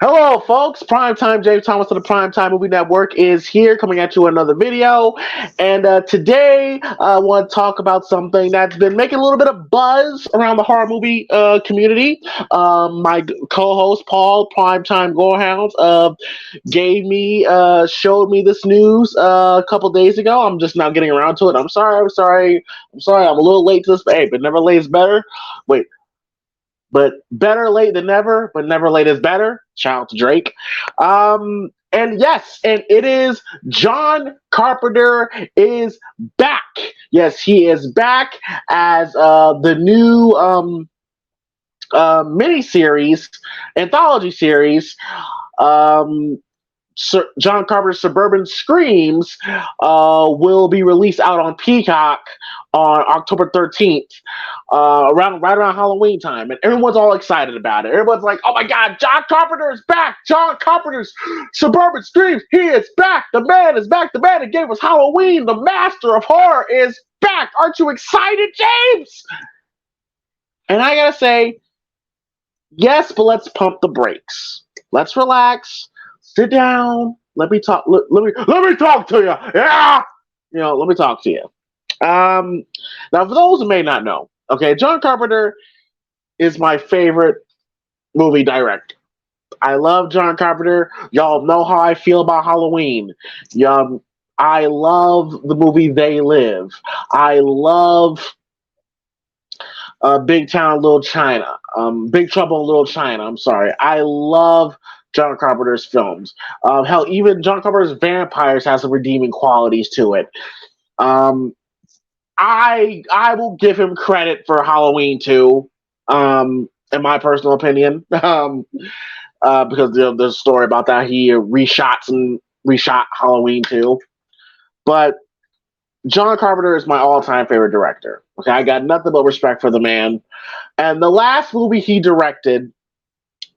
Hello, folks. Primetime James Thomas of the Primetime Movie Network is here, coming at you with another video. And today, I want to talk about something that's been making a little bit of buzz around the horror movie community. My co-host Paul, Primetime Gorehounds, showed me this news a couple days ago. I'm just now getting around to it. I'm sorry. I'm a little late to this, but hey, but never late is better. Wait. But better late than never, but never late is better. Shout out to Drake. And yes, and it is John Carpenter is back. Yes, he is back as the new mini-series, anthology series, um, John Carpenter's Suburban Screams will be released out on Peacock on October 13th, right around Halloween time, and everyone's all excited about it. Everyone's like, "Oh my God, John Carpenter is back! John Carpenter's Suburban Screams, he is back! The man is back! The man that gave us Halloween, the master of horror, is back! Aren't you excited, James?" And I gotta say, yes, but let's pump the brakes. Let's relax. Sit down. Let me talk. Let me talk to you. Yeah, let me talk to you. Now, for those who may not know, okay, John Carpenter is my favorite movie director. I love John Carpenter. Y'all know how I feel about Halloween. I love the movie They Live. I love Big Town, Little China. Big Trouble in Little China. I'm sorry. I love John Carpenter's films. Hell, even John Carpenter's Vampires has some redeeming qualities to it. I will give him credit for Halloween 2, in my personal opinion, because there's a story about that. He reshot Halloween 2. But John Carpenter is my all-time favorite director. Okay, I got nothing but respect for the man. And the last movie he directed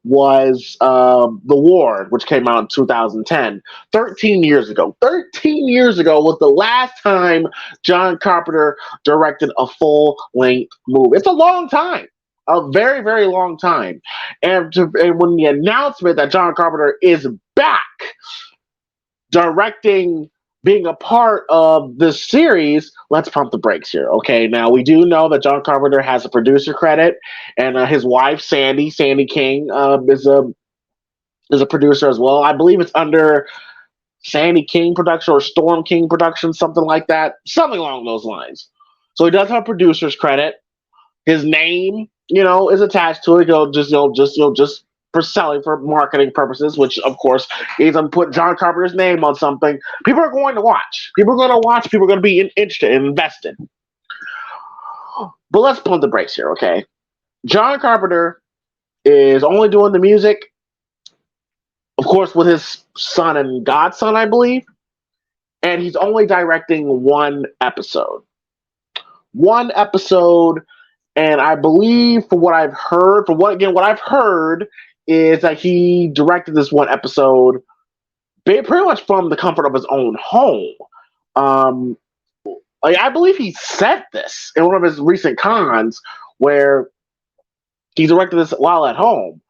was The Ward, which came out in 2010. 13 years ago. 13 years ago was the last time John Carpenter directed a full-length movie. It's a long time. A very, very long time. And when the announcement that John Carpenter is back directing, being a part of this series, let's pump the brakes here. Okay, now we do know that John Carpenter has a producer credit, and his wife Sandy King, is a producer as well. I believe it's under Sandy King Production or Storm King Production, something like that, something along those lines. So he does have producer's credit. His name, is attached to it. Just for selling, for marketing purposes, which of course is to put John Carpenter's name on something. People are going to watch. People are going to watch. People are going to be interested and invested. But let's pump the brakes here, okay? John Carpenter is only doing the music, of course, with his son and godson, I believe, and he's only directing one episode. One episode, and I believe, from what I've heard, what I've heard is that he directed this one episode pretty much from the comfort of his own home. I believe he said this in one of his recent cons where he directed this while at home.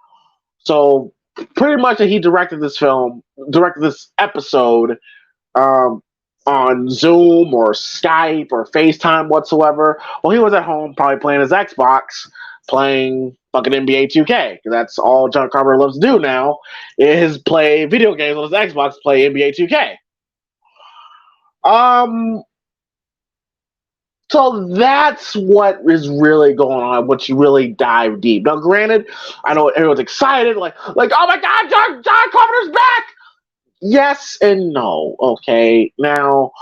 So pretty much that he directed this episode on Zoom or Skype or FaceTime whatsoever. Well, he was at home probably playing his Xbox, playing fucking NBA 2K. That's all John Carpenter loves to do now, is play video games on his Xbox, play NBA 2K. So that's what is really going on, once you really dive deep. Now, granted, I know everyone's excited, like, oh my God, John Carpenter's back! Yes and no, okay? Now,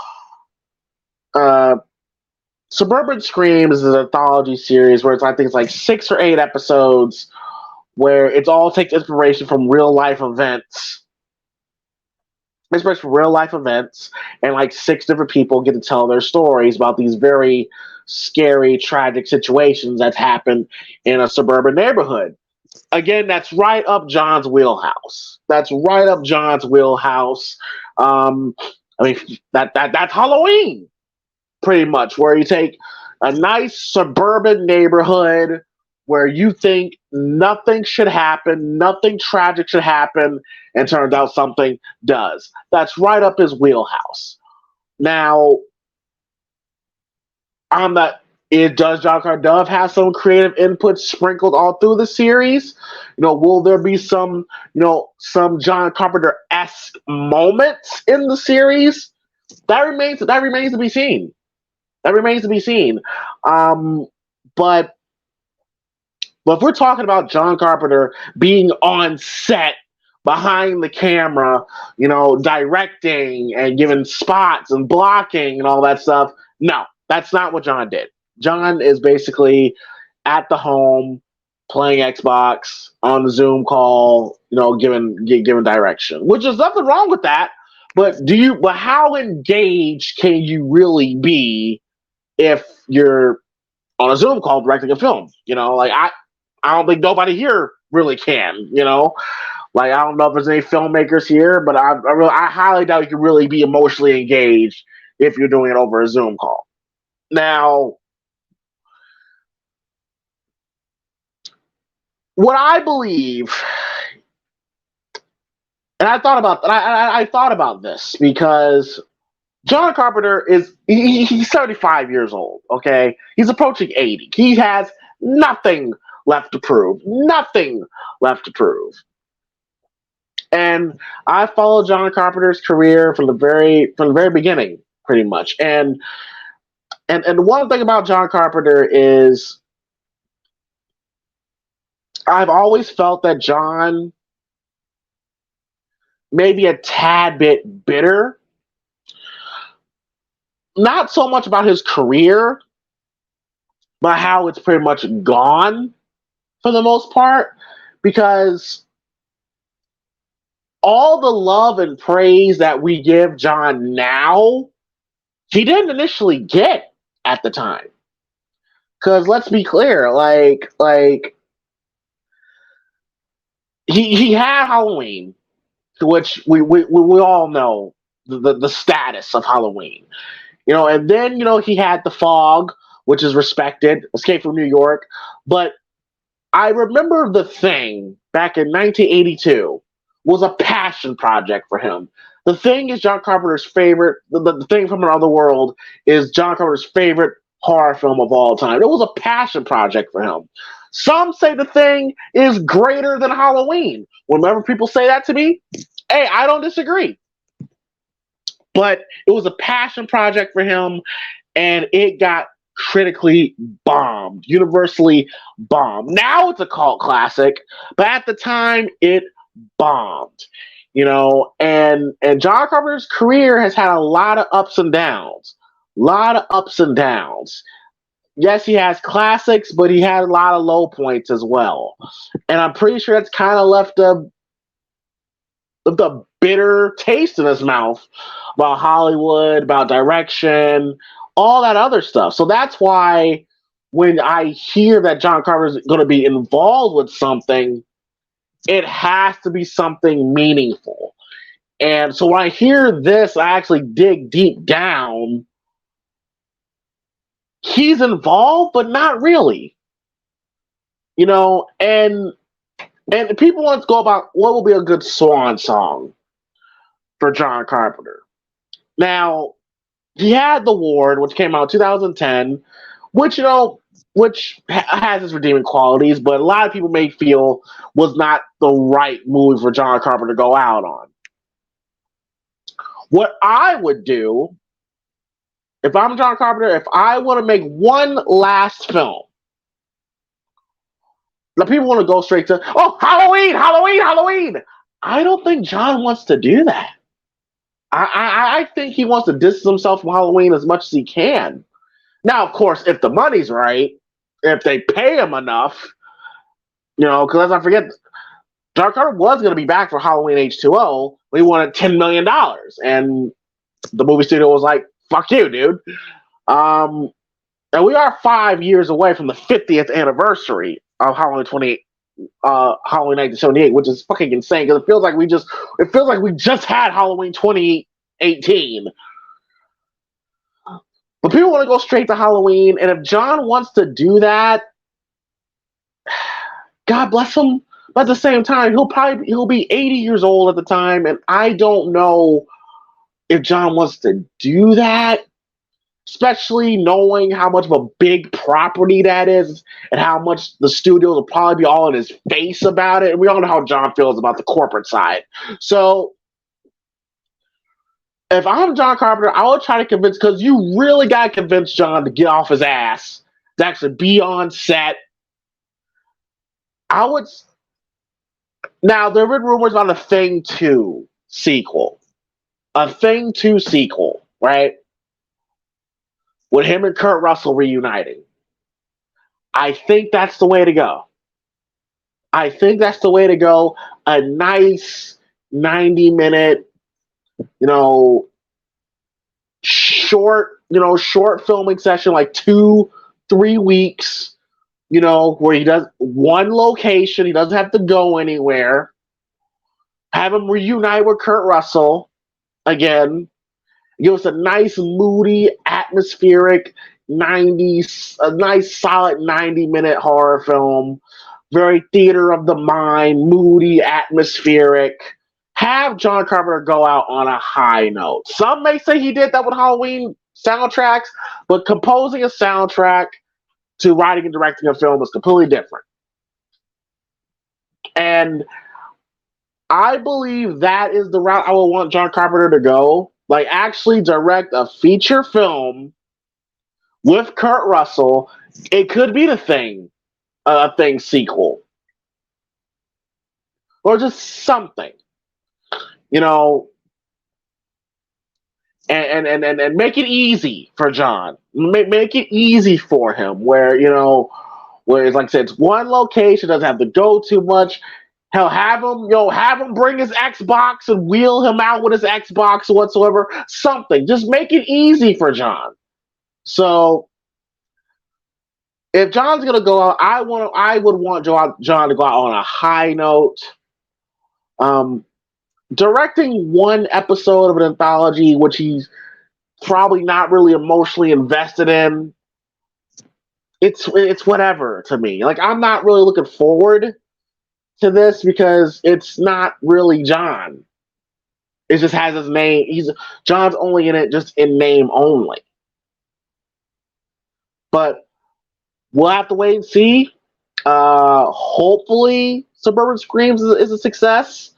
Suburban Screams is an anthology series where I think it's like 6 or 8 episodes where it's all takes inspiration from real life events. Especially from real life events, and like 6 different people get to tell their stories about these very scary, tragic situations that's happened in a suburban neighborhood. Again, that's right up John's wheelhouse. That's right up John's wheelhouse. That's Halloween, pretty much, where you take a nice suburban neighborhood where you think nothing should happen, nothing tragic should happen, and turns out something does. That's right up his wheelhouse. Now, on the it does John Carpenter have some creative input sprinkled all through the series? Will there be some John Carpenter esque moments in the series? That remains to be seen. That remains to be seen. But if we're talking about John Carpenter being on set behind the camera, directing and giving spots and blocking and all that stuff, no, that's not what John did. John is basically at the home playing Xbox on the Zoom call, giving direction, which is nothing wrong with that. But how engaged can you really be if you're on a Zoom call directing a film? I don't think nobody here really can. I don't know if there's any filmmakers here, but I highly doubt you can really be emotionally engaged if you're doing it over a Zoom call. Now, what I believe, and I thought about this because John Carpenter he's 75 years old. Okay, he's approaching 80. He has nothing left to prove. Nothing left to prove. And I followed John Carpenter's career from the very beginning, pretty much. And one thing about John Carpenter is I've always felt that John may be a tad bit bitter. Not so much about his career, but how it's pretty much gone for the most part, because all the love and praise that we give John now, he didn't initially get at the time. Because let's be clear, he had Halloween, which we all know the status of Halloween. And then, he had The Fog, which is respected, Escape from New York. But I remember The Thing back in 1982 was a passion project for him. The Thing is John Carpenter's favorite, the Thing from Another World is John Carpenter's favorite horror film of all time. It was a passion project for him. Some say The Thing is greater than Halloween. Whenever people say that to me, hey, I don't disagree. But it was a passion project for him, and it got critically bombed, universally bombed. Now it's a cult classic, but at the time it bombed. And John Carpenter's career has had a lot of ups and downs. Yes, he has classics, but he had a lot of low points as well. And I'm pretty sure that's kind of left the bitter taste in his mouth about Hollywood, about direction, all that other stuff. So that's why when I hear that John Carpenter is going to be involved with something, it has to be something meaningful. And so when I hear this, I actually dig deep down. He's involved, but not really. And people want to go about what will be a good swan song for John Carpenter. Now, he had The Ward, which came out in 2010, which has its redeeming qualities, but a lot of people may feel was not the right movie for John Carpenter to go out on. What I would do, if I'm John Carpenter, if I want to make one last film, the people want to go straight to, Halloween. I don't think John wants to do that. I think he wants to distance himself from Halloween as much as he can. Now, of course, if the money's right, if they pay him enough, because let's not forget, John Carpenter was going to be back for Halloween H2O, but he wanted $10 million. And the movie studio was like, fuck you, dude. And we are 5 years away from the 50th anniversary of Halloween 1978, which is fucking insane because it feels like we just had Halloween 2018. But people want to go straight to Halloween, and if John wants to do that, God bless him. But at the same time, he'll be 80 years old at the time, and I don't know if John wants to do that, especially knowing how much of a big property that is and how much the studios will probably be all in his face about it. And we all know how John feels about the corporate side. So if I'm John Carpenter, I would try to convince, because you really got to convince John to get off his ass, to actually be on set. I would. Now, there have been rumors about a Thing 2 sequel. A Thing 2 sequel, right? With him and Kurt Russell reuniting. I think that's the way to go. I think that's the way to go. A nice 90-minute, you know, short filming session, like 2-3 weeks, where he does one location, he doesn't have to go anywhere. Have him reunite with Kurt Russell again. Give us a nice, moody, atmospheric a nice, solid 90-minute horror film. Very theater of the mind, moody, atmospheric. Have John Carpenter go out on a high note. Some may say he did that with Halloween soundtracks, but composing a soundtrack to writing and directing a film is completely different. And I believe that is the route I would want John Carpenter to go. Like, actually direct a feature film with Kurt Russell. It could be a Thing sequel. Or just something. And make it easy for John. Make it easy for him, where it's like I said, it's one location, doesn't have to go too much. Hell, have him bring his Xbox and wheel him out with his Xbox or whatsoever. Something. Just make it easy for John. So if John's gonna go out, I would want John to go out on a high note. Directing one episode of an anthology, which he's probably not really emotionally invested in, it's whatever to me. Like, I'm not really looking forward to this because it's not really John. It just has his name. John's only in it just in name only. But we'll have to wait and see. Hopefully, Suburban Screams is a success.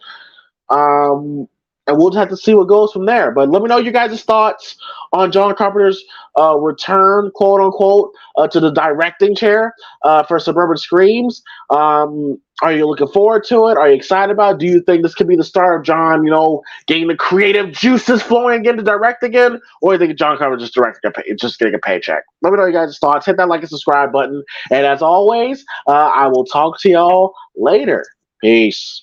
And we'll just have to see what goes from there. But let me know your guys' thoughts on John Carpenter's return, quote unquote, to the directing chair for Suburban Screams. Are you looking forward to it? Are you excited about it? Do you think this could be the start of John, getting the creative juices flowing again to direct again? Or do you think John Carpenter just getting a paycheck? Let me know your guys' thoughts. Hit that like and subscribe button. And as always, I will talk to y'all later. Peace.